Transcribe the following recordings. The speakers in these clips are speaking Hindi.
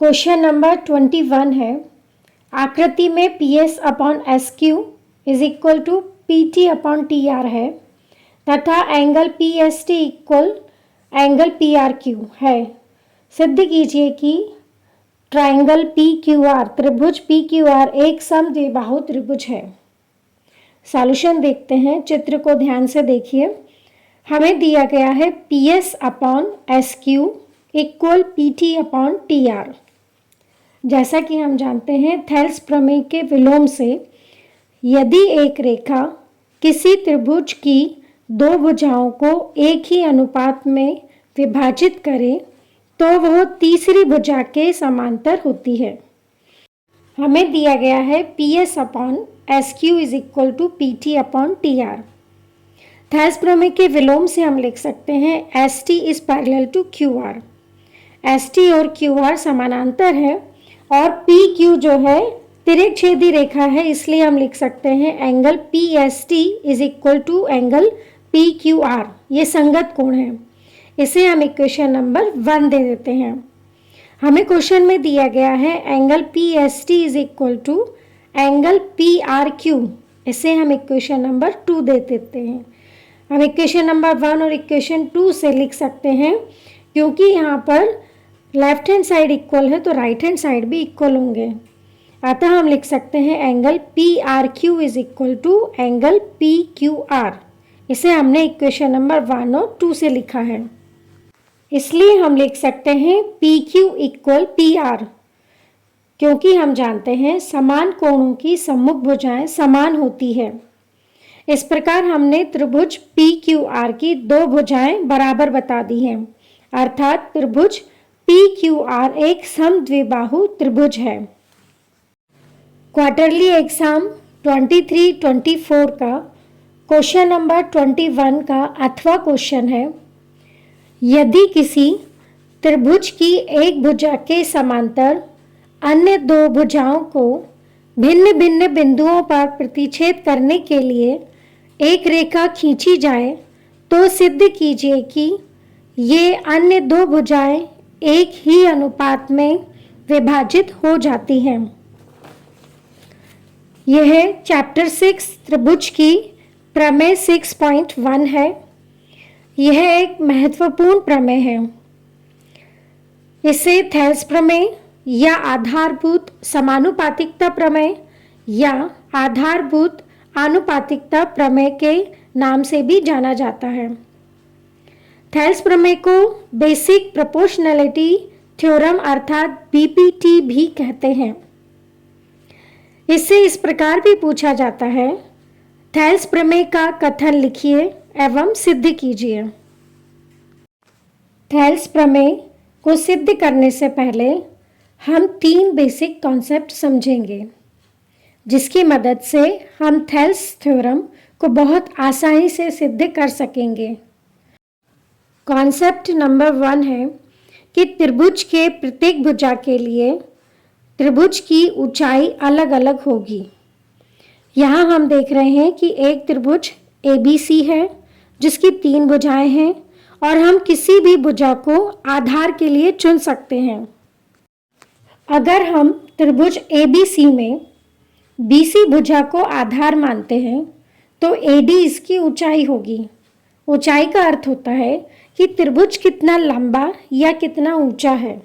क्वेश्चन नंबर 21 है। आकृति में PS upon SQ is equal to PT upon TR है तथा angle PST equal angle PRQ है। सिद्ध कीजिए कि ट्राइंगल PQR त्रिभुज PQR एक समद्विबाहु त्रिभुज है। सॉल्यूशन देखते हैं। चित्र को ध्यान से देखिए। हमें दिया गया है PS upon SQ equal PT upon TR। जैसा कि हम जानते हैं थेल्स प्रमेय के विलोम से यदि एक रेखा किसी त्रिभुज की दो भुजाओं को एक ही अनुपात में विभाजित करे तो वह तीसरी भुजा के समांतर होती है। हमें दिया गया है PS upon SQ is equal to PT upon TR। Thales प्रमेय के विलोम से हम लिख सकते हैं ST is parallel to QR। ST और QR समानांतर है और PQ जो है तिर्यकछेदी रेखा है, इसलिए हम लिख सकते हैं angle PST is equal to angle PQR। ये संगत कोण है। इसे हम इक्वेशन नंबर 1 दे देते हैं। हमें क्वेश्चन में दिया गया है angle PST is equal to angle PRQ। इसे हम इक्वेशन नंबर 2 दे देते हैं। हम इक्वेशन नंबर 1 और इक्वेशन 2 से लिख सकते हैं क्योंकि यहाँ पर लेफ्ट हैंड साइड इक्वल है तो राइट हैंड साइड भी इक्वल होंगे। अतः हम लिख सकते हैं angle PRQ is equal to angle PQR। इसे हमने इक्वेशन नंबर 1 और 2 से लिखा है। इसलिए हम लिख सकते हैं PQ इक्वल PR क्योंकि हम जानते हैं समान कोणों की सम्मुख भुजाएं समान होती है। इस प्रकार हमने त्रिभुज PQR की दो भुजाएं बराबर बता दी हैं, अर्थात त्रिभुज PQR एक समद्विबाहु त्रिभुज है। क्वार्टरली एग्जाम 23-24 का क्वेश्चन नंबर 21 का अथवा क्वेश्चन है। यदि किसी त्रिभुज की एक भुजा के समांतर अन्य दो भुजाओं को भिन्न भिन्न बिंदुओं पर प्रतिच्छेद करने के लिए एक रेखा खींची जाए तो सिद्ध कीजिए कि ये अन्य दो भुजाएं एक ही अनुपात में विभाजित हो जाती हैं। यह चैप्टर 6 त्रिभुज की प्रमेय 6.1 है। यह एक महत्वपूर्ण प्रमेय है। इसे थेल्स प्रमेय या आधारभूत समानुपातिकता प्रमेय या आधारभूत आनुपातिकता प्रमेय के नाम से भी जाना जाता है। थेल्स प्रमेय को बेसिक प्रोपोर्शनैलिटी थ्योरम अर्थात BPT भी कहते हैं। इससे इस प्रकार भी पूछा जाता है, थेल्स प्रमेय का कथन लिखिए एवं सिद्ध कीजिए। थेल्स प्रमेय को सिद्ध करने से पहले हम 3 बेसिक कॉन्सेप्ट समझेंगे जिसकी मदद से हम थेल्स थ्योरम को बहुत आसानी से सिद्ध कर सकेंगे। कॉन्सेप्ट नंबर 1 है कि त्रिभुज के प्रत्येक भुजा के लिए त्रिभुज की ऊंचाई अलग अलग होगी। यहाँ हम देख रहे हैं कि एक त्रिभुज ABC है जिसकी 3 भुजाएं हैं और हम किसी भी भुजा को आधार के लिए चुन सकते हैं। अगर हम त्रिभुज ABC में BC भुजा को आधार मानते हैं तो AD इसकी ऊंचाई होगी। ऊंचाई का अर्थ होता है कि त्रिभुज कितना लंबा या कितना ऊंचा है।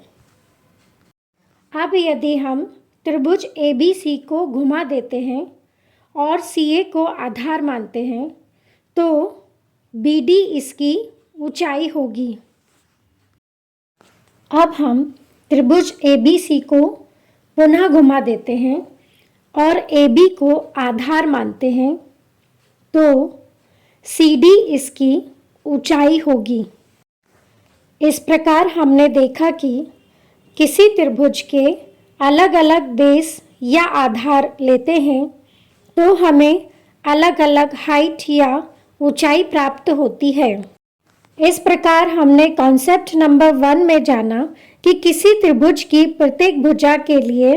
अब यदि हम त्रिभुज ABC को घुमा देते हैं और CA को आधार मानते हैं तो BD इसकी ऊंचाई होगी। अब हम त्रिभुज ABC को पुनः घुमा देते हैं और AB को आधार मानते हैं तो CD इसकी ऊंचाई होगी। इस प्रकार हमने देखा कि किसी त्रिभुज के अलग अलग बेस या आधार लेते हैं तो हमें अलग अलग हाइट या ऊंचाई प्राप्त होती है। इस प्रकार हमने कॉन्सेप्ट नंबर 1 में जाना कि किसी त्रिभुज की प्रत्येक भुजा के लिए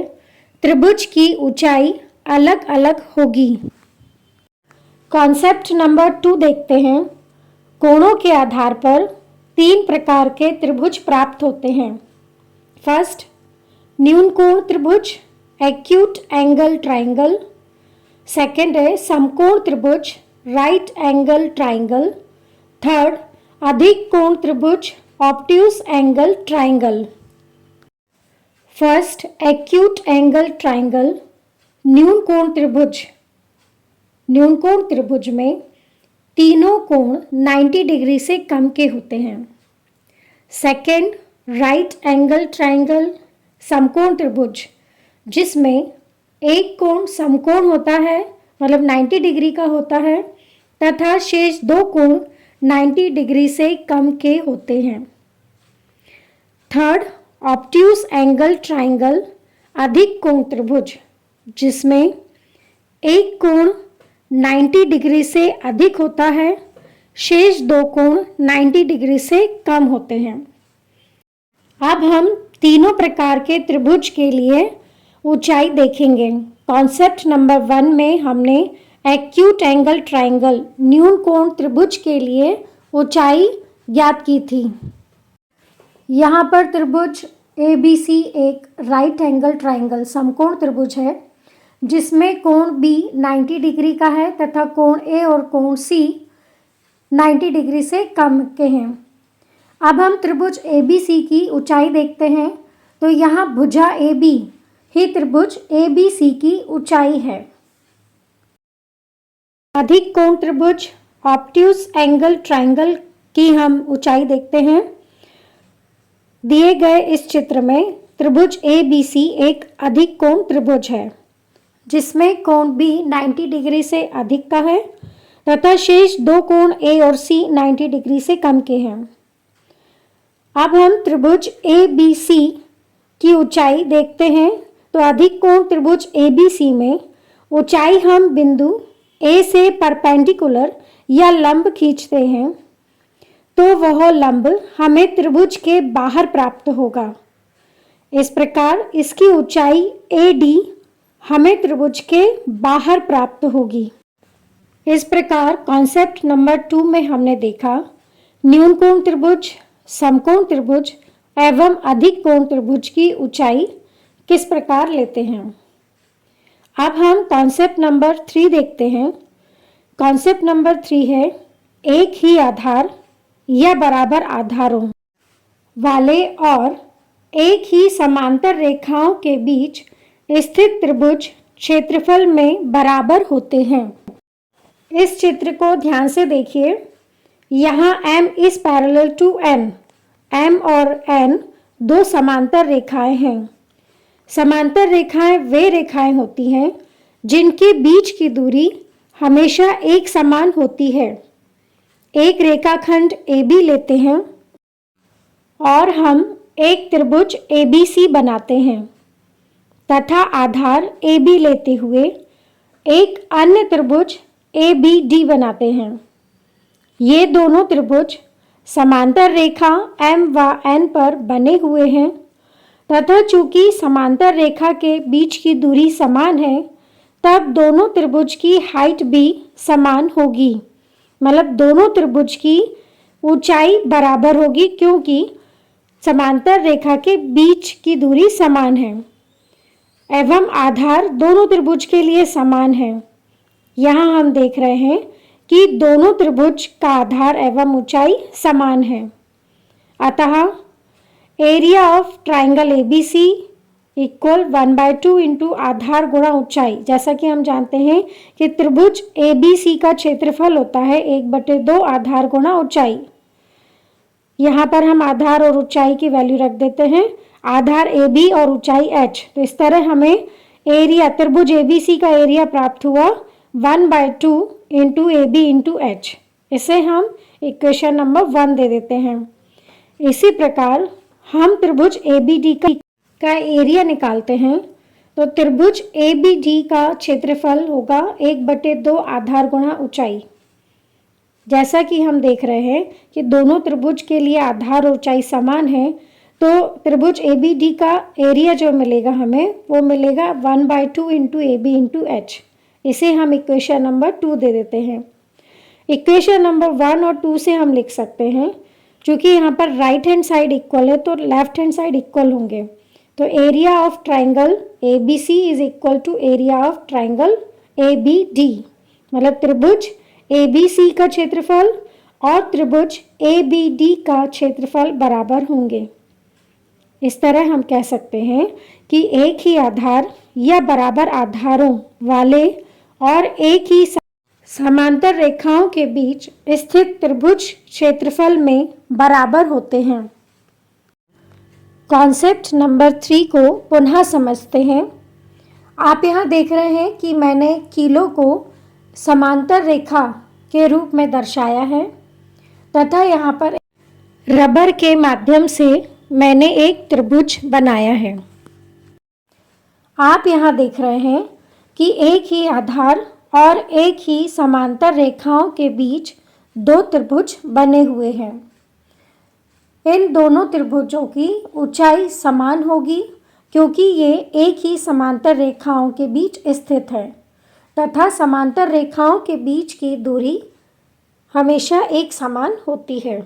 त्रिभुज की ऊंचाई अलग अलग होगी। कॉन्सेप्ट नंबर 2 देखते हैं। कोणों के आधार पर 3 प्रकार के त्रिभुज प्राप्त होते हैं। फर्स्ट, न्यून कोण त्रिभुज, एक्यूट एंगल ट्राइंगल। सेकंड है समकोण त्रिभुज, राइट एंगल ट्राइंगल। थर्ड, अधिक कोण त्रिभुज, obtuse angle triangle. First, acute angle triangle, न्यून कोण त्रिभुज। न्यून कोण त्रिभुज में तीनों कोण 90 डिग्री से कम के होते हैं। सेकंड, राइट एंगल ट्राइंगल, समकोण त्रिभुज, जिसमें एक कोण समकोण होता है, मतलब 90 डिग्री का होता है, तथा शेष दो कोण 90 डिग्री से कम के होते हैं। थर्ड, ऑब्ट्यूज एंगल ट्राइंगल, अधिक कोण त्रिभुज, जिसमें एक कोण 90 डिग्री से अधिक होता है, शेष दो कोण 90 डिग्री से कम होते हैं। अब हम तीनों प्रकार के त्रिभुज के लिए ऊंचाई देखेंगे। कॉन्सेप्ट नंबर 1 में हमने एक्यूट एंगल ट्राइंगल, न्यून कोण त्रिभुज के लिए ऊंचाई ज्ञात की थी। यहाँ पर त्रिभुज ABC एक राइट एंगल ट्राइंगल समकोण त्रिभुज है, जिसमें कोण B 90 डिग्री का है तथा कोण A और कोण C 90 डिग्री से कम के हैं। अब हम त्रिभुज ABC की ऊंचाई देखते हैं, तो यहाँ भुजा AB ही त्रिभुज ABC की ऊंचाई है। अधिक कोण त्रिभुज, ऑब्ट्यूज एंगल ट्राइंगल की हम ऊंचाई देखते हैं। दिए गए इस चित्र में त्रिभुज ABC एक अधिक कोण त्रिभुज है, जिसमें कोण B 90 डिग्री से अधिक का है तथा शेष दो कोण A और C 90 डिग्री से कम के हैं। अब हम त्रिभुज ABC की ऊंचाई देखते हैं, तो अधिक कोण त्रिभुज ABC में ऊंचाई हम बिंदु A से परपेंडिकुलर या लंब खींचते हैं, तो वह लंब हमें त्रिभुज के बाहर प्राप्त होगा। इस प्रकार इसकी ऊंचाई AD हमें त्रिभुज के बाहर प्राप्त होगी। इस प्रकार कॉन्सेप्ट नंबर 2 में हमने देखा न्यून कोण त्रिभुज, समकोण त्रिभुज एवं अधिक कोण त्रिभुज की ऊंचाई किस प्रकार लेते हैं। अब हम कॉन्सेप्ट नंबर 3 देखते हैं। कॉन्सेप्ट नंबर 3 है एक ही आधार या बराबर आधारों वाले और एक ही समांतर रेखाओं के बीच स्थित त्रिभुज क्षेत्रफल में बराबर होते हैं। इस चित्र को ध्यान से देखिए। यहाँ M is parallel to N, M और N दो समांतर रेखाएं हैं। समांतर रेखाएं वे रेखाएं होती हैं जिनके बीच की दूरी हमेशा एक समान होती है। एक रेखाखंड AB लेते हैं और हम एक त्रिभुज ABC बनाते हैं तथा आधार AB लेते हुए एक अन्य त्रिभुज ABD बनाते हैं। ये दोनों त्रिभुज समांतर रेखा M व N पर बने हुए हैं तथा चूंकि समांतर रेखा के बीच की दूरी समान है, तब दोनों त्रिभुज की हाइट भी समान होगी, मतलब दोनों त्रिभुज की ऊंचाई बराबर होगी, क्योंकि समांतर रेखा के बीच की दूरी समान है एवं आधार दोनों त्रिभुज के लिए समान है। यहाँ हम देख रहे हैं कि दोनों त्रिभुज का आधार एवं ऊंचाई समान है। अतः area of triangle ABC equal 1/2 into आधार गुणा ऊंचाई। जैसा कि हम जानते हैं कि त्रिभुज ABC का क्षेत्रफल होता है 1/2 आधार गुणा ऊंचाई। यहाँ पर हम आधार और ऊंचाई की वैल्यू रख देते हैं, आधार AB और ऊंचाई H। तो इस तरह हमें एरिया त्रिभुज ABC का एरिया प्राप्त हुआ 1/2 इंटू AB इंटू H। इसे हम इक्वेशन नंबर 1 दे देते हैं। इसी प्रकार हम त्रिभुज ABD का एरिया निकालते हैं, तो त्रिभुज ABD का क्षेत्रफल होगा 1/2 आधार गुणा ऊंचाई। जैसा कि हम देख रहे हैं कि दोनों त्रिभुज के लिए आधार और ऊंचाई समान है, तो त्रिभुज ABD का एरिया जो मिलेगा हमें वो मिलेगा 1/2 इंटू AB इंटू H। इसे हम इक्वेशन नंबर 2 दे देते हैं। इक्वेशन नंबर 1 और 2 से हम लिख सकते हैं, क्योंकि यहाँ पर राइट हैंड साइड इक्वल है तो लेफ्ट हैंड साइड इक्वल होंगे। तो area of triangle ABC is equal to area of triangle ABD, मतलब त्रिभुज ABC का क्षेत्रफल और त्रिभुज ABD का क्षेत्रफल बराबर होंगे। इस तरह हम कह सकते हैं कि एक ही आधार या बराबर आधारों वाले और एक ही समांतर रेखाओं के बीच स्थित त्रिभुज क्षेत्रफल में बराबर होते हैं। कॉन्सेप्ट नंबर 3 को पुनः समझते हैं। आप यहाँ देख रहे हैं कि मैंने किलो को समांतर रेखा के रूप में दर्शाया है तथा यहाँ पर रबर के माध्यम से मैंने एक त्रिभुज बनाया है। आप यहाँ देख रहे हैं कि एक ही आधार और एक ही समांतर रेखाओं के बीच दो त्रिभुज बने हुए हैं। इन दोनों त्रिभुजों की ऊंचाई समान होगी क्योंकि ये एक ही समांतर रेखाओं के बीच स्थित है तथा समांतर रेखाओं के बीच की दूरी हमेशा एक समान होती है।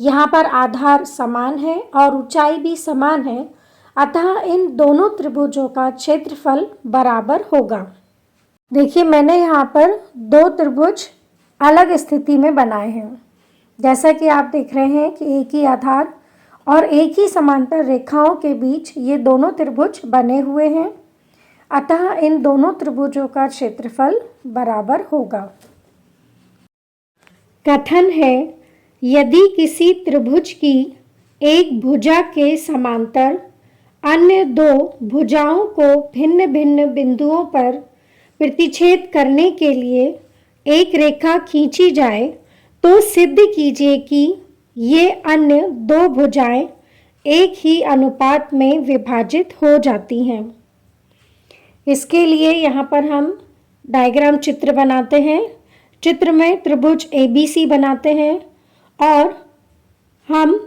यहाँ पर आधार समान है और ऊंचाई भी समान है, अतः इन दोनों त्रिभुजों का क्षेत्रफल बराबर होगा। देखिए मैंने यहाँ पर दो त्रिभुज अलग स्थिति में बनाए हैं। जैसा कि आप देख रहे हैं कि एक ही आधार और एक ही समांतर रेखाओं के बीच ये दोनों त्रिभुज बने हुए हैं, अतः इन दोनों त्रिभुजों का क्षेत्रफल बराबर होगा। कथन है, यदि किसी त्रिभुज की एक भुजा के समांतर अन्य दो भुजाओं को भिन्न भिन्न बिंदुओं पर प्रतिच्छेद करने के लिए एक रेखा खींची जाए तो सिद्ध कीजिए कि ये अन्य दो भुजाएं एक ही अनुपात में विभाजित हो जाती हैं। इसके लिए यहाँ पर हम डायग्राम चित्र बनाते हैं। चित्र में त्रिभुज ABC बनाते हैं और हम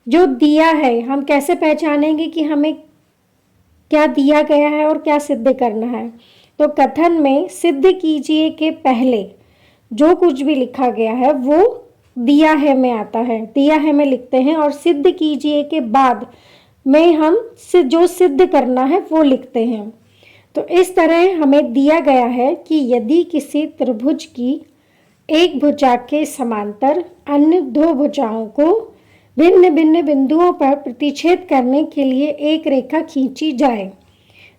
जो दिया है हम कैसे पहचानेंगे कि हमें क्या दिया गया है और क्या सिद्ध करना है। तो कथन में सिद्ध कीजिए के पहले जो कुछ भी लिखा गया है वो दिया है में आता है, दिया है में लिखते हैं, और सिद्ध कीजिए के बाद में हम जो सिद्ध करना है वो लिखते हैं। तो इस तरह हमें दिया गया है कि यदि किसी त्रिभुज की एक भुजा के समांतर अन्य दो भुजाओं को भिन्न भिन्न बिंदुओं पर प्रतिच्छेद करने के लिए एक रेखा खींची जाए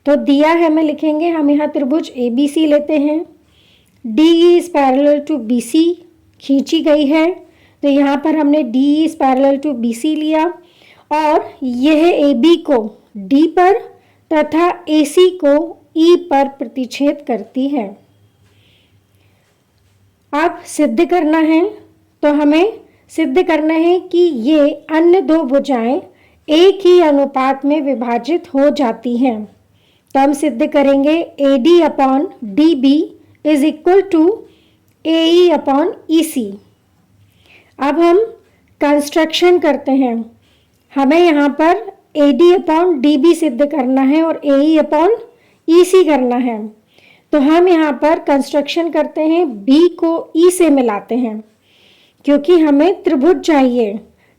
तो दिया है में लिखेंगे। हम यहाँ त्रिभुज ABC लेते हैं। DE is parallel to BC खींची गई है, तो यहाँ पर हमने DE is parallel to BC लिया और यह AB को D पर तथा AC को E पर प्रतिच्छेद करती है। अब सिद्ध करना है, तो हमें सिद्ध करना है कि ये अन्य दो भुजाएं एक ही अनुपात में विभाजित हो जाती हैं। तो हम सिद्ध करेंगे AD upon DB is equal to AE upon EC। अब हम कंस्ट्रक्शन करते हैं। हमें यहाँ पर AD अपॉन DB सिद्ध करना है और AE अपॉन EC करना है। तो हम यहाँ पर कंस्ट्रक्शन करते हैं, B को E से मिलाते हैं क्योंकि हमें त्रिभुज चाहिए,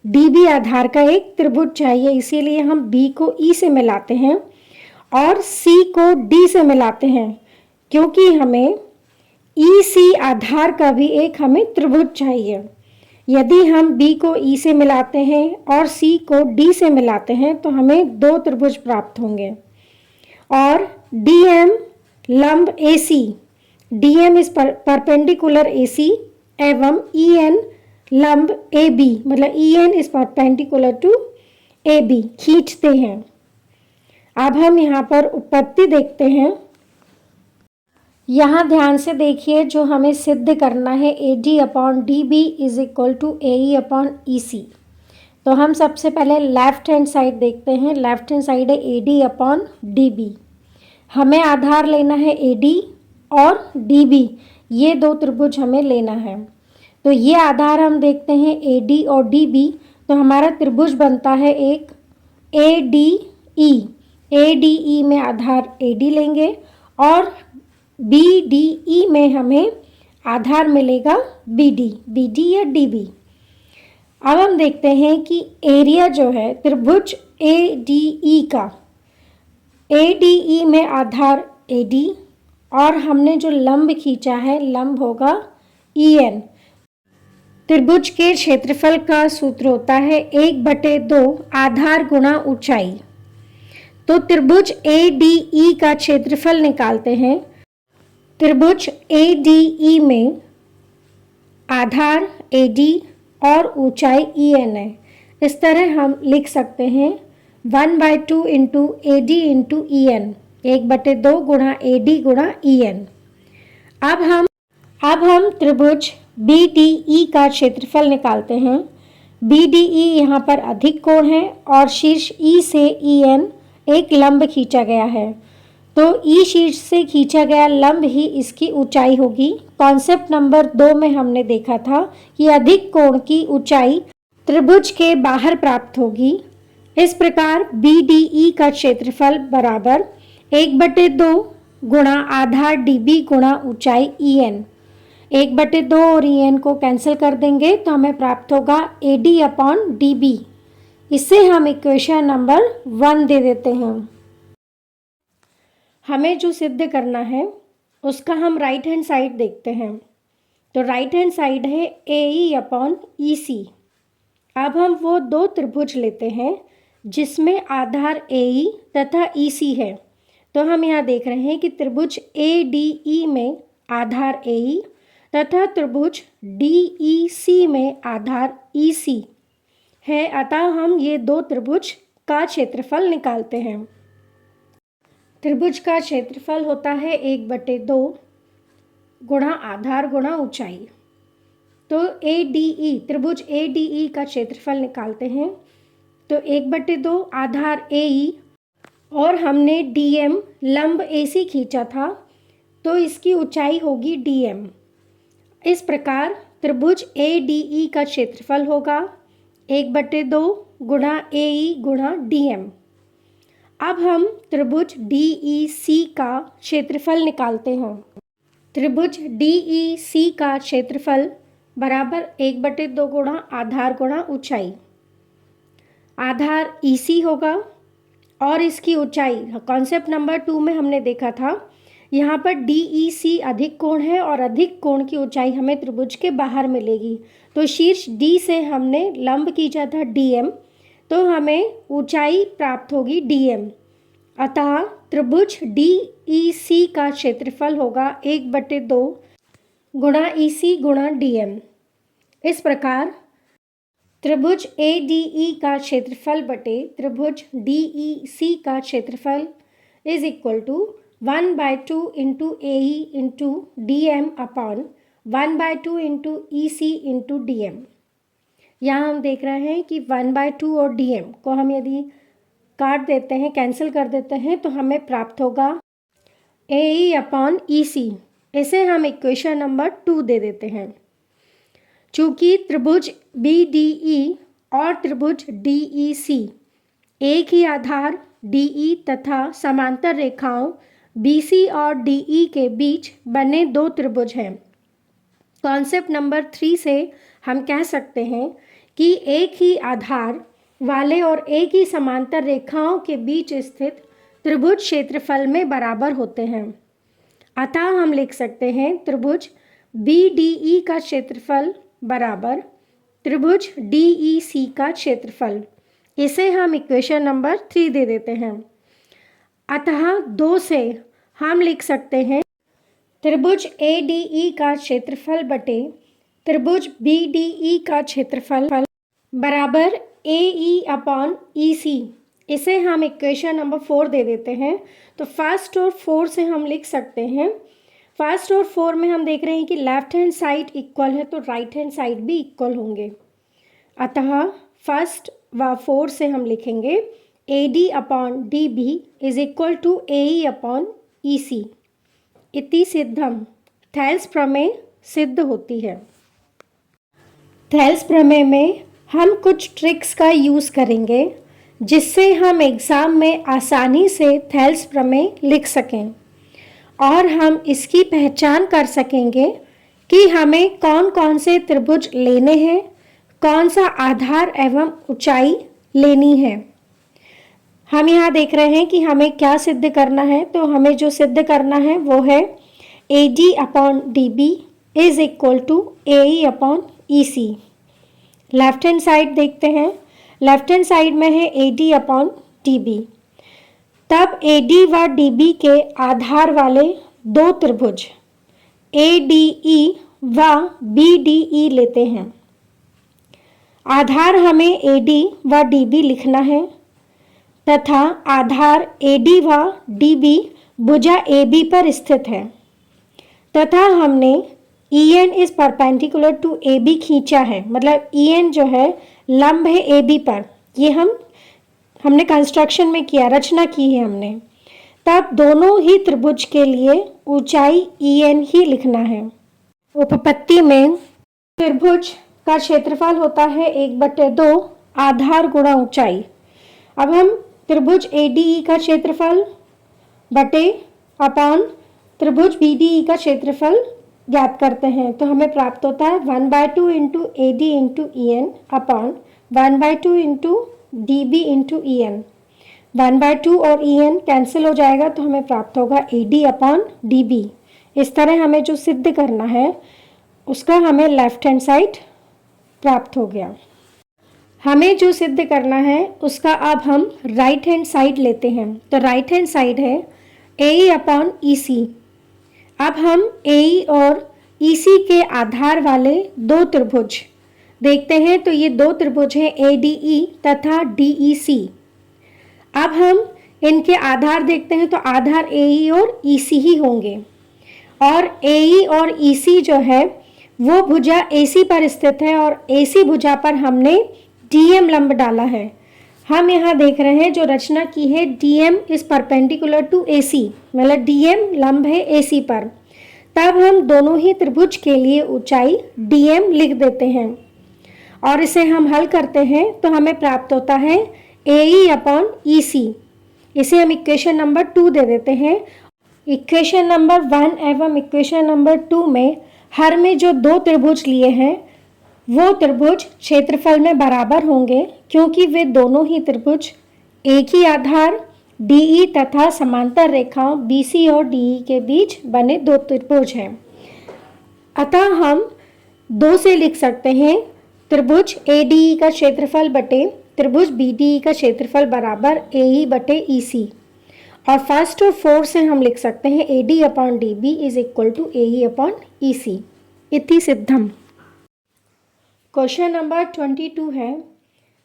DB आधार का एक त्रिभुज चाहिए, इसीलिए हम B को E से मिलाते हैं और C को D से मिलाते हैं क्योंकि हमें EC आधार का भी एक हमें त्रिभुज चाहिए। यदि हम B को E से मिलाते हैं और C को D से मिलाते हैं तो हमें दो त्रिभुज प्राप्त होंगे और DM लंब AC, DM is perpendicular AC एवं EN लंब AB, मतलब EN is perpendicular to AB खींचते हैं। अब हम यहाँ पर उत्पत्ति देखते हैं। यहाँ ध्यान से देखिए, जो हमें सिद्ध करना है AD upon DB is equal to AE upon EC। तो हम सबसे पहले लेफ्ट हैंड साइड देखते हैं। लेफ्ट हैंड साइड है AD अपॉन DB। हमें आधार लेना है AD और DB, ये दो त्रिभुज हमें लेना है। तो ये आधार हम देखते हैं AD और DB, तो हमारा त्रिभुज बनता है एक ADE। ADE में आधार AD लेंगे और BDE में हमें आधार मिलेगा BD या DB। अब हम देखते हैं कि एरिया जो है त्रिभुज ADE का, ADE में आधार AD और हमने जो लंब खींचा है लंब होगा EN। त्रिभुज के क्षेत्रफल का सूत्र होता है 1/2 आधार गुणा ऊंचाई। तो त्रिभुज ADE का क्षेत्रफल निकालते हैं। त्रिभुज ADE में आधार AD और ऊंचाई EN है। इस तरह हम लिख सकते हैं 1/2 इंटू AD इंटू EN, 1/2 गुणा AD गुणा EN। अब हम त्रिभुज BDE का क्षेत्रफल निकालते हैं। BDE यहाँ पर अधिक कोण है और शीर्ष E से EN एक लंब खींचा गया है, तो E शीर्ष से खींचा गया लंब ही इसकी ऊंचाई होगी। कॉन्सेप्ट नंबर 2 में हमने देखा था कि अधिक कोण की ऊंचाई त्रिभुज के बाहर प्राप्त होगी। इस प्रकार BDE का क्षेत्रफल बराबर 1/2 गुणा आधार DB गुणा ऊंचाई EN। 1/2 और EN को कैंसिल कर देंगे तो हमें प्राप्त होगा AD/DB। इसे हम इक्वेशन नंबर 1 दे देते हैं। हमें जो सिद्ध करना है उसका हम राइट हैंड साइड देखते हैं। तो राइट हैंड साइड है AE/EC। अब हम वो दो त्रिभुज लेते हैं जिसमें आधार AE तथा EC है। तो हम यहाँ देख रहे हैं कि त्रिभुज ADE में आधार AE तथा त्रिभुज DEC में आधार EC है। अतः हम ये दो त्रिभुज का क्षेत्रफल निकालते हैं। त्रिभुज का क्षेत्रफल होता है 1/2 गुणा आधार गुणा ऊंचाई। तो ADE, त्रिभुज ADE का क्षेत्रफल निकालते हैं। तो 1/2 आधार AE और हमने DM लंब AC खींचा था, तो इसकी ऊंचाई होगी DM। इस प्रकार त्रिभुज ADE का क्षेत्रफल होगा 1/2 गुणा AE गुणा DM। अब हम त्रिभुज DEC का क्षेत्रफल निकालते हैं। त्रिभुज DEC का क्षेत्रफल बराबर 1/2 गुणा आधार गुणा ऊंचाई। आधार EC होगा और इसकी ऊंचाई कॉन्सेप्ट नंबर 2 में हमने देखा था, यहाँ पर DEC अधिक कोण है और अधिक कोण की ऊंचाई हमें त्रिभुज के बाहर मिलेगी। तो शीर्ष D से हमने लंब खींचा था DM, तो हमें ऊंचाई प्राप्त होगी DM। अतः त्रिभुज DEC का क्षेत्रफल होगा 1/2 गुणा EC गुणा DM। इस प्रकार त्रिभुज ADE का क्षेत्रफल बटे त्रिभुज DEC का क्षेत्रफल is equal to 1/2 into AE into DM upon 1/2 into EC into DM। यहाँ हम देख रहे हैं कि 1/2 और DM को हम यदि काट देते हैं, कैंसिल कर देते हैं, तो हमें प्राप्त होगा AE/EC। इसे हम इक्वेशन नंबर 2 दे देते हैं। चूँकि त्रिभुज BDE और त्रिभुज DEC एक ही आधार DE तथा समांतर रेखाओं BC और DE के बीच बने दो त्रिभुज हैं। कॉन्सेप्ट नंबर 3 से हम कह सकते हैं कि एक ही आधार वाले और एक ही समांतर रेखाओं के बीच स्थित त्रिभुज क्षेत्रफल में बराबर होते हैं। अतः हम लिख सकते हैं त्रिभुज BDE का क्षेत्रफल बराबर त्रिभुज DEC का क्षेत्रफल। इसे हम इक्वेशन नंबर 3 दे देते हैं। अतः 2 से हम लिख सकते हैं त्रिभुज ADE का क्षेत्रफल बटे त्रिभुज BDE का क्षेत्रफल बराबर AE/EC। इसे हम इक्वेशन नंबर 4 दे देते हैं। तो फर्स्ट और 4 से हम लिख सकते हैं, फर्स्ट और 4 में हम देख रहे हैं कि लेफ्ट हैंड साइड इक्वल है तो राइट हैंड साइड भी इक्वल होंगे। अतः फर्स्ट व 4 से हम लिखेंगे AD/DB is equal to AE/EC। इति सिद्धम, थेल्स प्रमेय सिद्ध होती है। थेल्स प्रमेय में हम कुछ ट्रिक्स का यूज़ करेंगे जिससे हम एग्ज़ाम में आसानी से थेल्स प्रमेय लिख सकें और हम इसकी पहचान कर सकेंगे कि हमें कौन कौन से त्रिभुज लेने हैं, कौन सा आधार एवं ऊंचाई लेनी है। हम यहाँ देख रहे हैं कि हमें क्या सिद्ध करना है। तो हमें जो सिद्ध करना है वो है AD upon DB is equal to AE upon EC। Left hand side देखते हैं, लेफ्ट हैंड साइड में है AD अपॉन DB। तब AD व DB के आधार वाले दो त्रिभुज ADE व BDE लेते हैं। आधार हमें AD व DB लिखना है तथा आधार AD व DB भुजा AB पर स्थित है तथा हमने EN is perpendicular to AB खींचा है, मतलब EN जो है लंब है AB पर। ये हमने कंस्ट्रक्शन में किया, रचना की है हमने। तब दोनों ही त्रिभुज के लिए ऊंचाई EN ही लिखना है। उपपत्ति में त्रिभुज का क्षेत्रफल होता है 1/2 आधार गुणा ऊंचाई। अब हम त्रिभुज ADE का क्षेत्रफल बटे अपॉन त्रिभुज BDE का क्षेत्रफल ज्ञात करते हैं। तो हमें प्राप्त होता है 1/2 into AD into EN upon 1/2 into DB into EN। 1/2 और EN कैंसिल हो जाएगा तो हमें प्राप्त होगा AD अपॉन DB। इस तरह हमें जो सिद्ध करना है उसका हमें लेफ्ट हैंड साइड प्राप्त हो गया। हमें जो सिद्ध करना है उसका अब हम राइट हैंड साइड लेते हैं। तो राइट हैंड साइड है AE अपॉन EC। अब हम AE और EC के आधार वाले दो त्रिभुज देखते हैं। तो ये दो त्रिभुज हैं ADE तथा DEC। अब हम इनके आधार देखते हैं तो आधार AE और EC ही होंगे और AE और EC जो है वो भुजा AC पर स्थित है और AC भुजा पर हमने DM लंब डाला है। हम यहाँ देख रहे हैं जो रचना की है DM is perpendicular to AC, मतलब DM लंब है AC पर। तब हम दोनों ही त्रिभुज के लिए ऊंचाई DM लिख देते हैं और इसे हम हल करते हैं तो हमें प्राप्त होता है AE अपॉन EC। इसे हम इक्वेशन नंबर 2 दे देते हैं। इक्वेशन नंबर 1 एवं इक्वेशन नंबर 2 में हर में जो दो त्रिभुज लिए हैं वो त्रिभुज क्षेत्रफल में बराबर होंगे क्योंकि वे दोनों ही त्रिभुज एक ही आधार DE तथा समांतर रेखाओं BC और DE के बीच बने दो त्रिभुज हैं। अतः हम 2 से लिख सकते हैं त्रिभुज ADE का क्षेत्रफल बटे त्रिभुज BDE का क्षेत्रफल बराबर AE बटे EC। और फर्स्ट और फोर्थ से हम लिख सकते हैं AD upon DB is equal to AE upon EC। इति सिद्धम। क्वेश्चन नंबर 22 है,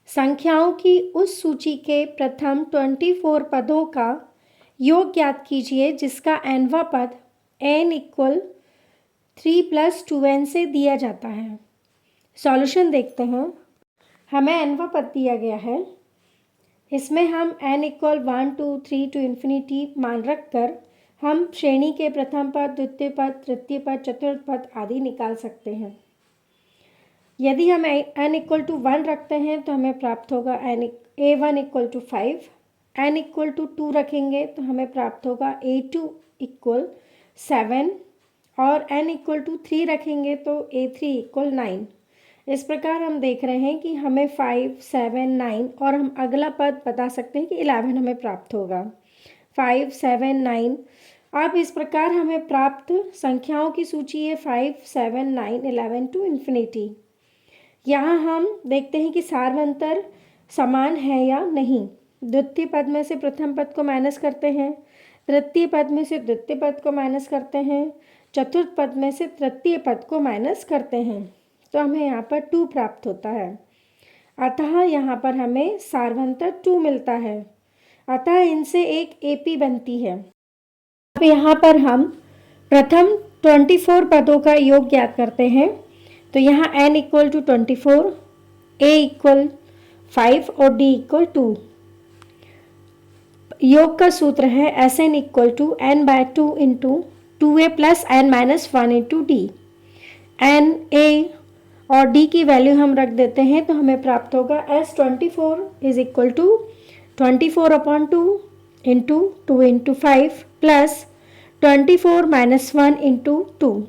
संख्याओं की उस सूची के प्रथम 24 पदों का योग ज्ञात कीजिए जिसका nवां पद n इक्वल 3 + 2n से दिया जाता है। सॉल्यूशन देखते हैं। हमें nवां पद दिया गया है, इसमें हम n इक्वल 1 2 3 टू इन्फिनिटी मान रख कर हम श्रेणी के प्रथम पद, द्वितीय पद, तृतीय पद, चतुर्थ पद आदि निकाल सकते हैं। यदि हम n इक्वल टू 1 रखते हैं तो हमें प्राप्त होगा A1 equal to 5। n equal to 2 रखेंगे तो हमें प्राप्त होगा A2 इक्वल 7 और n इक्वल टू 3 रखेंगे तो A3 इक्वल 9। इस प्रकार हम देख रहे हैं कि हमें 5, 7, 9 और हम अगला पद बता सकते हैं कि 11 हमें प्राप्त होगा। 5, 7, 9। अब इस प्रकार हमें प्राप्त संख्याओं की सूची है 5, 7, 9, 11 टू इन्फिनिटी। यहाँ हम देखते हैं कि सार्वंतर समान है या नहीं। द्वितीय पद में से प्रथम पद को माइनस करते हैं, तृतीय पद में से द्वितीय पद को माइनस करते हैं, चतुर्थ पद में से तृतीय पद को माइनस करते हैं तो हमें यहाँ पर 2 प्राप्त होता है। अतः यहाँ पर हमें सार्वंतर 2 मिलता है। अतः इनसे एक AP बनती है। अब यहाँ पर हम प्रथम 24 पदों का योग ज्ञात करते हैं। तो यहाँ n equal to 24, A equal 5 और D इक्वल 2। योग का सूत्र है Sn equal to n/2 into 2A plus n-1 into D। n, A और D की वैल्यू हम रख देते हैं तो हमें प्राप्त होगा S24 is equal to 24 upon 2 into 2 into 5 plus 24 minus 1 into 2।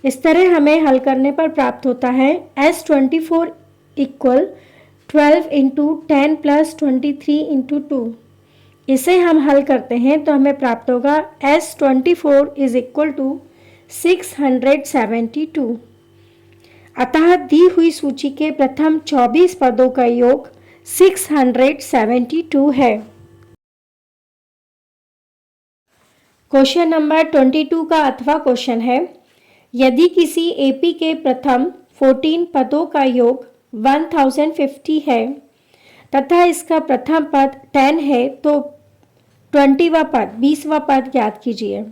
इस तरह हमें हल करने पर प्राप्त होता है S24 equal 12 into 10 plus 23 into 2। इसे हम हल करते हैं तो हमें प्राप्त होगा S24 इज इक्वल टू 672। अतः दी हुई सूची के प्रथम 24 पदों का योग 672 है। क्वेश्चन नंबर 22 का अथवा क्वेश्चन है, यदि किसी एपी के प्रथम 14 पदों का योग 1050 है तथा इसका प्रथम पद 10 है तो 20वां पद 20वां पद ज्ञात कीजिए।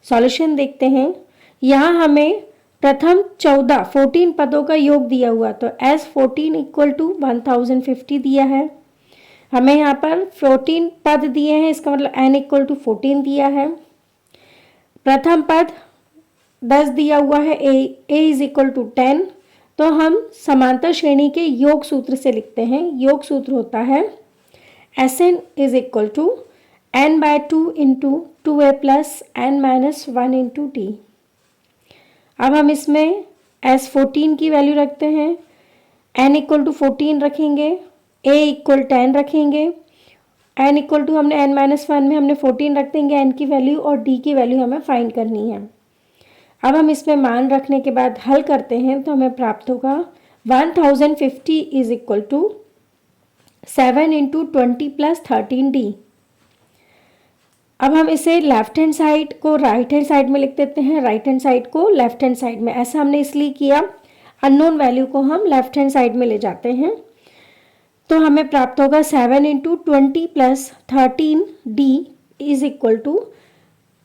सॉल्यूशन देखते हैं। यहाँ हमें प्रथम 14 पदों का योग दिया हुआ, तो S14 इक्वल टू 1050 दिया है। हमें यहाँ पर 14 पद दिए हैं, इसका मतलब n इक्वल टू 14 दिया है। प्रथम पद 10 दिया हुआ है, a इज इक्वल टू 10। तो हम समांतर श्रेणी के योग सूत्र से लिखते हैं। योग सूत्र होता है Sn is equal to n/2 into 2a plus n-1 into t। अब हम इसमें S14 की वैल्यू रखते हैं, n इक्वल टू 14 रखेंगे, a इक्वल 10 रखेंगे, n इक्वल टू हमने n-1 में हमने 14 रख देंगे n की वैल्यू, और d की वैल्यू हमें फाइंड करनी है। अब हम इसमें मान रखने के बाद हल करते हैं तो हमें प्राप्त होगा 1050 is equal to 7 into 20 plus 13d। अब हम इसे लेफ्ट हैंड साइड को राइट हैंड साइड में लिख देते हैं, राइट हैंड साइड को लेफ्ट हैंड साइड में। ऐसा हमने इसलिए किया, अननोन वैल्यू को हम लेफ्ट हैंड साइड में ले जाते हैं। तो हमें प्राप्त होगा 7 into 20 plus 13d is equal to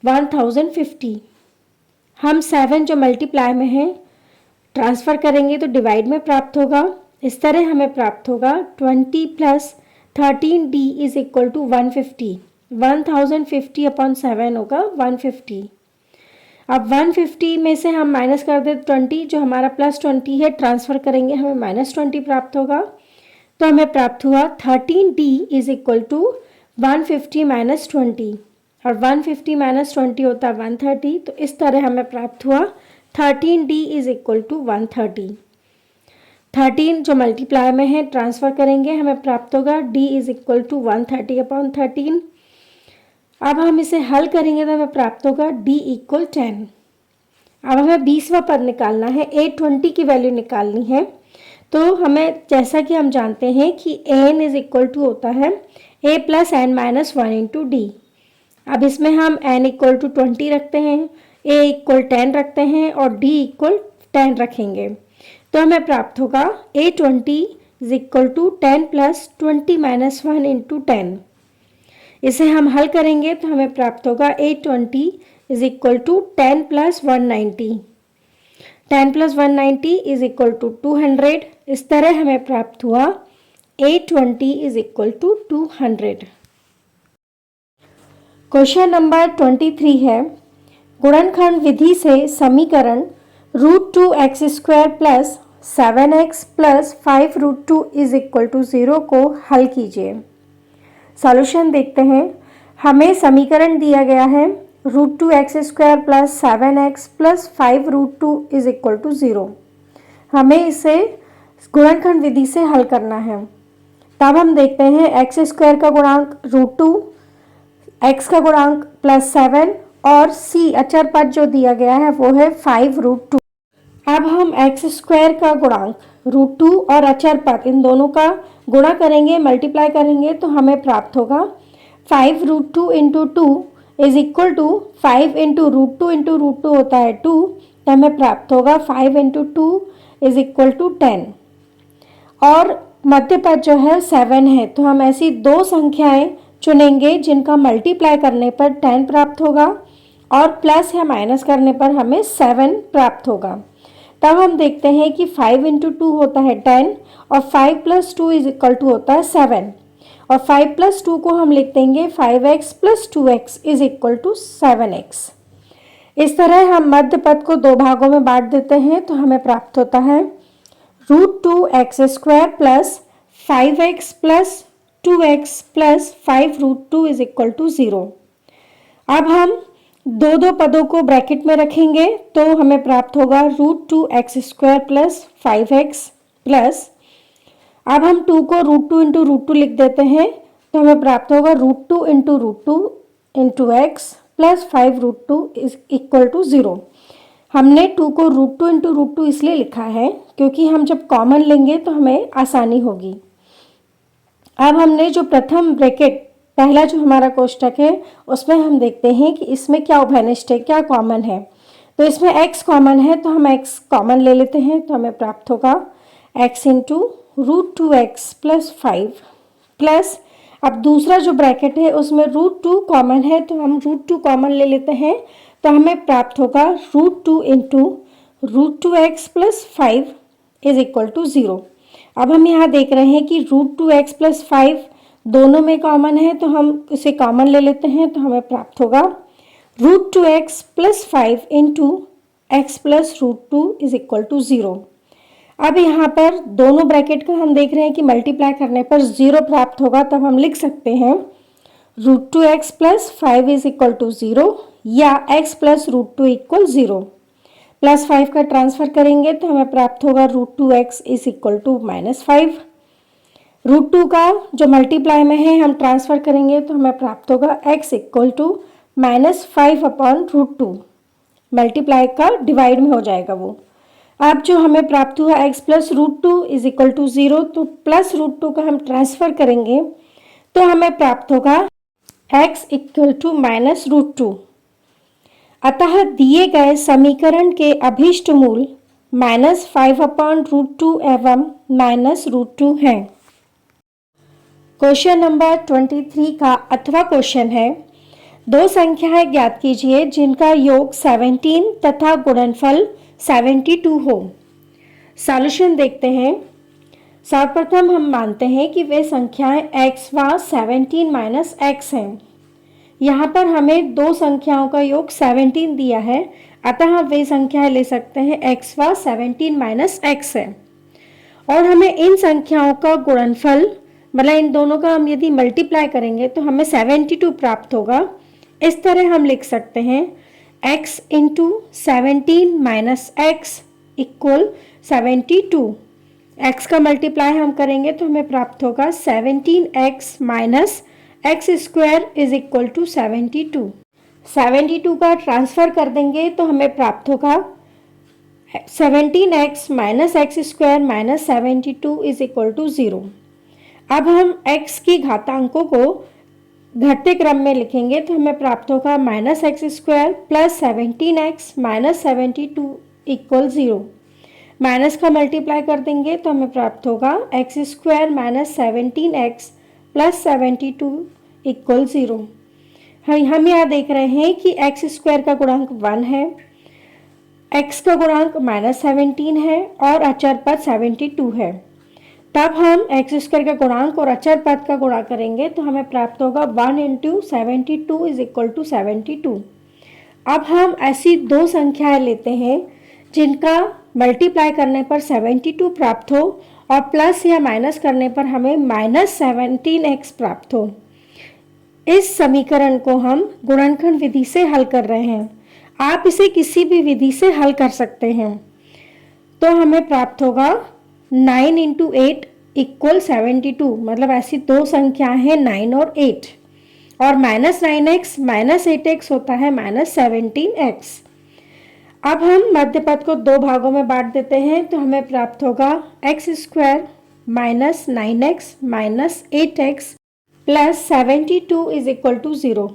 1050। हम 7 जो मल्टीप्लाई में है ट्रांसफ़र करेंगे तो डिवाइड में प्राप्त होगा। इस तरह हमें प्राप्त होगा 20 plus 13d is equal to 150। 1050 upon 7 होगा 150। अब 150 में से हम माइनस कर दे 20, जो हमारा प्लस 20 है ट्रांसफ़र करेंगे हमें माइनस 20 प्राप्त होगा। तो हमें प्राप्त हुआ 13d is equal to 150 minus 20, और 150 माइनस 20 होता है 130। तो इस तरह हमें प्राप्त हुआ 13d इज इक्वल टू 130। 13 जो मल्टीप्लाई में है ट्रांसफ़र करेंगे हमें प्राप्त होगा d is equal to 130 upon 13। अब हम इसे हल करेंगे तो हमें प्राप्त होगा d इक्वल 10। अब हमें 20वां पद निकालना है, a20 की वैल्यू निकालनी है। तो हमें जैसा कि हम जानते हैं कि an इज इक्वल टू होता है a plus n-1 into D. अब इसमें हम n इक्वल टू 20 रखते हैं, a इक्वल 10 रखते हैं और d इक्वल 10 रखेंगे। तो हमें प्राप्त होगा a20 is equal to 10 plus 20-1 into 10। इसे हम हल करेंगे तो हमें प्राप्त होगा a20 is equal to 10 plus 190। 10 plus 190 is equal to 200। इस तरह हमें प्राप्त हुआ a20 is equal to 200। Question number 23 है, गुणनखंड विधि से समीकरण √2x² plus 7x plus 5√2 is equal to 0 को हल कीजिए। सॉल्यूशन देखते हैं। हमें समीकरण दिया गया है √2x² plus 7x plus 5√2 is equal to 0। हमें इसे गुणनखंड विधि से हल करना है। तब हम देखते हैं x² का गुणांक √2, x का गुणांक प्लस 7 और c अचर पद जो दिया गया है वो है 5√2। अब हम x² का गुणांक √2 और अचर पद इन दोनों का गुणा करेंगे, मल्टीप्लाई करेंगे तो हमें प्राप्त होगा 5√2 into 2 is equal to 5 into √2 होता है 2। तो हमें प्राप्त होगा 5 इंटू 2 इज इक्वल टू 10, और मध्य पद जो है 7 है। तो हम ऐसी दो संख्याएं चुनेंगे जिनका मल्टीप्लाई करने पर 10 प्राप्त होगा और प्लस या माइनस करने पर हमें 7 प्राप्त होगा। तब हम देखते हैं कि 5 इंटू 2 होता है 10 और 5 प्लस 2 इज इक्वल टू होता है 7, और 5 प्लस 2 को हम लिख देंगे 5x plus 2x is equal to 7x। इस तरह हम मध्य पद को दो भागों में बांट देते हैं तो हमें प्राप्त होता है √2x² plus 5x plus 2x plus 5√2 is equal to 0। अब हम दो पदों को ब्रैकेट में रखेंगे तो हमें प्राप्त होगा √2x² प्लस 5x प्लस अब हम 2 को √2 इंटू √2 लिख देते हैं, तो हमें प्राप्त होगा √2 into √2 into x plus 5√2 is equal to 0। हमने 2 को √2 इंटू √2 इसलिए लिखा है क्योंकि हम जब कॉमन लेंगे तो हमें आसानी होगी। अब हमने जो प्रथम ब्रैकेट, पहला जो हमारा कोष्टक है, उसमें हम देखते हैं कि इसमें क्या उभयनिष्ठ है, क्या कॉमन है। तो इसमें x कॉमन है, तो हम x कॉमन ले लेते हैं, तो हमें प्राप्त होगा x into √2x plus 5 plus, अब दूसरा जो ब्रैकेट है उसमें √2 कॉमन है, तो हम √2 कॉमन ले लेते हैं, तो हमें प्राप्त होगा √2 into √2x plus 5 is equal to 0। अब हम यहाँ देख रहे हैं कि √2x प्लस 5 दोनों में कॉमन है, तो हम इसे कॉमन ले लेते हैं, तो हमें प्राप्त होगा √2x plus 5 into x plus √2 is equal to 0। अब यहाँ पर दोनों ब्रैकेट का हम देख रहे हैं कि मल्टीप्लाई करने पर 0 प्राप्त होगा, तब हम लिख सकते हैं √2x plus 5 is equal to 0 या x प्लस √2 इक्वल 0। प्लस 5 का ट्रांसफर करेंगे तो हमें प्राप्त होगा √2x इज इक्वल टू -5। √2 का जो मल्टीप्लाई में है हम ट्रांसफर करेंगे तो हमें प्राप्त होगा x equal to -5 upon √2। Multiply का डिवाइड में हो जाएगा वो। अब जो हमें प्राप्त हुआ x plus √2 is equal to 0, तो प्लस √2 का हम ट्रांसफर करेंगे तो हमें प्राप्त होगा x इक्वल टू -√2। अतः दिए गए समीकरण के अभीष्ट मूल -5 अपॉन √2 एवं -√2 हैं। क्वेश्चन नंबर 23 का अथवा क्वेश्चन है, दो संख्याएं ज्ञात कीजिए जिनका योग 17 तथा गुणनफल 72 हो। सॉल्यूशन देखते हैं। सर्वप्रथम हम मानते हैं कि वे संख्याएं x व 17 माइनस x हैं। यहाँ पर हमें दो संख्याओं का योग 17 दिया है, अतः वे संख्याएं ले सकते हैं x व 17 माइनस x है। और हमें इन संख्याओं का गुणनफल, मतलब इन दोनों का हम यदि मल्टीप्लाई करेंगे तो हमें 72 प्राप्त होगा। इस तरह हम लिख सकते हैं x into 17 minus x equal 72। x का मल्टीप्लाई हम करेंगे तो हमें प्राप्त होगा 17x minus x square is equal to 72। 72 का ट्रांसफर कर देंगे तो हमें प्राप्त होगा 17x minus x square minus 72 is equal to 0। अब हम x की घातांकों को घटते क्रम में लिखेंगे तो हमें प्राप्त होगा minus x square plus 17x minus 72 equal 0। Minus का मल्टीप्लाई कर देंगे तो हमें प्राप्त होगा x square minus 17x plus 72 equal 0। हम यहाँ देख रहे हैं कि एक्स स्क्वायर का गुणांक 1 है, x का गुणांक -17 है और अचर पद 72 है। तब हम एक्स स्क्वायर का गुणांक और अचर पद का गुणा करेंगे तो हमें प्राप्त होगा 1 इंटू 72 इज इक्वल टू 72। अब हम ऐसी दो संख्याएं लेते हैं जिनका मल्टीप्लाई करने पर 72 प्राप्त हो और प्लस या माइनस करने पर हमें -17x प्राप्त हो। इस समीकरण को हम गुणनखंड विधि से हल कर रहे हैं। आप इसे किसी भी विधि से हल कर सकते हैं। तो हमें प्राप्त होगा 9 इंटू 8 इक्वल 72, मतलब ऐसी दो संख्याएं हैं 9 और 8, और -9x माइनस 8x होता है -17x। अब हम मध्य पद को दो भागों में बांट देते हैं तो हमें प्राप्त होगा x square minus 9x minus 8x plus 72 is equal to 0।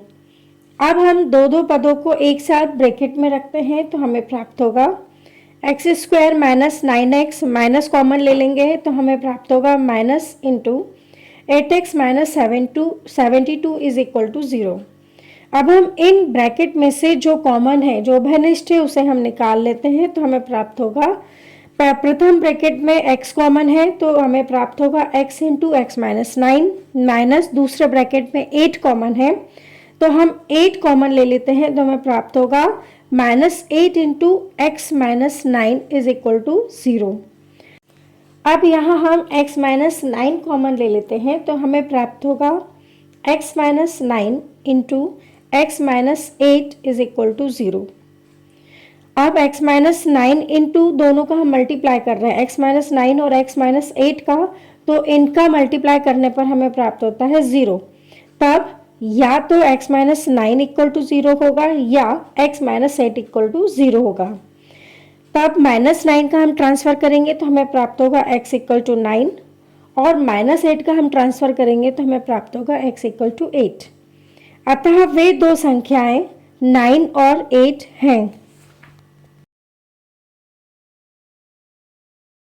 अब हम दो पदों को एक साथ ब्रैकेट में रखते हैं तो हमें प्राप्त होगा x square minus 9x minus common ले लेंगे तो हमें प्राप्त होगा minus into 8x minus 72 is equal to 0। अब हम इन ब्रैकेट में से जो कॉमन है, जो उभयनिष्ठ है, उसे हम निकाल लेते हैं तो हमें प्राप्त होगा, प्रथम ब्रैकेट में x कॉमन है तो हमें प्राप्त होगा x into x minus 9 minus दूसरे ब्रैकेट में 8 कॉमन है तो हम 8 कॉमन ले लेते हैं तो हमें प्राप्त होगा -8 into x minus 9 is equal to 0। अब यहाँ हम x माइनस 9 कॉमन ले लेते हैं तो हमें प्राप्त होगा x minus 9 into x minus 8 is equal to 0। अब x माइनस 9 इंटू दोनों का हम मल्टीप्लाई कर रहे हैं, x माइनस 9 और x माइनस 8 का, तो इनका मल्टीप्लाई करने पर हमें प्राप्त होता है 0। तब या तो x माइनस 9 इक्वल टू 0 होगा या x माइनस 8 इक्वल टू 0 होगा। तब -9 का हम ट्रांसफर करेंगे तो हमें प्राप्त होगा x इक्वल टू 9 और -8 का हम ट्रांसफर करेंगे तो हमें प्राप्त होगा x इक्वल टू 8। अतः वे दो संख्याएं 9 और 8 हैं।